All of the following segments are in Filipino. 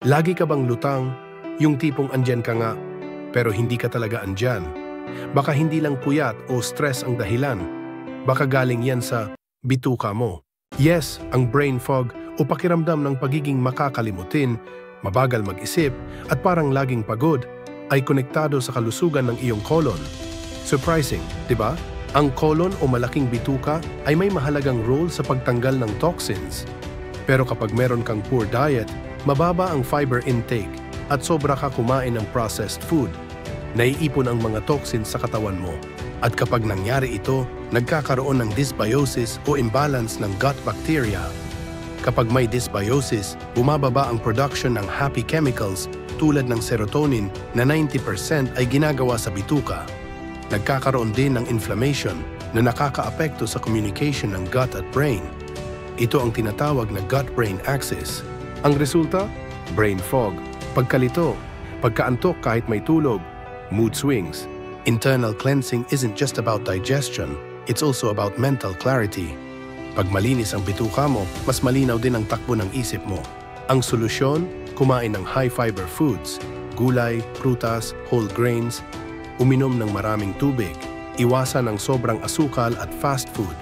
Lagi ka bang lutang? Yung tipong andyan ka nga, pero hindi ka talaga andyan. Baka hindi lang puyat o stress ang dahilan. Baka galing yan sa bituka mo. Yes, ang brain fog o pakiramdam ng pagiging makakalimutin, mabagal mag-isip at parang laging pagod ay konektado sa kalusugan ng iyong colon. Surprising, di ba? Ang colon o malaking bituka ay may mahalagang role sa pagtanggal ng toxins. Pero kapag meron kang poor diet, mababa ang fiber intake at sobra ka kumain ng processed food, naiipon ang mga toxins sa katawan mo. At kapag nangyari ito, nagkakaroon ng dysbiosis o imbalance ng gut bacteria. Kapag may dysbiosis, bumababa ang production ng happy chemicals tulad ng serotonin na 90% ay ginagawa sa bituka. Nagkakaroon din ng inflammation na nakakaapekto sa communication ng gut at brain. Ito ang tinatawag na gut-brain axis. Ang resulta? Brain fog, pagkalito, pagkaantok kahit may tulog, mood swings. Internal cleansing isn't just about digestion, it's also about mental clarity. Pag malinis ang bituka mo, mas malinaw din ang takbo ng isip mo. Ang solusyon? Kumain ng high-fiber foods, gulay, prutas, whole grains, uminom ng maraming tubig, iwasan ng sobrang asukal at fast food,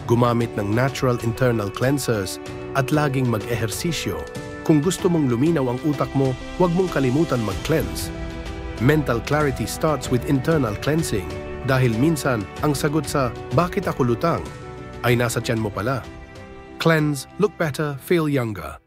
gumamit ng natural internal cleansers, at laging mag-ehersisyo. Kung gusto mong luminaw ang utak mo, huwag mong kalimutan mag-cleanse. Mental clarity starts with internal cleansing dahil minsan ang sagot sa bakit ako lutang ay nasa tiyan mo pala. Cleanse, look better, feel younger.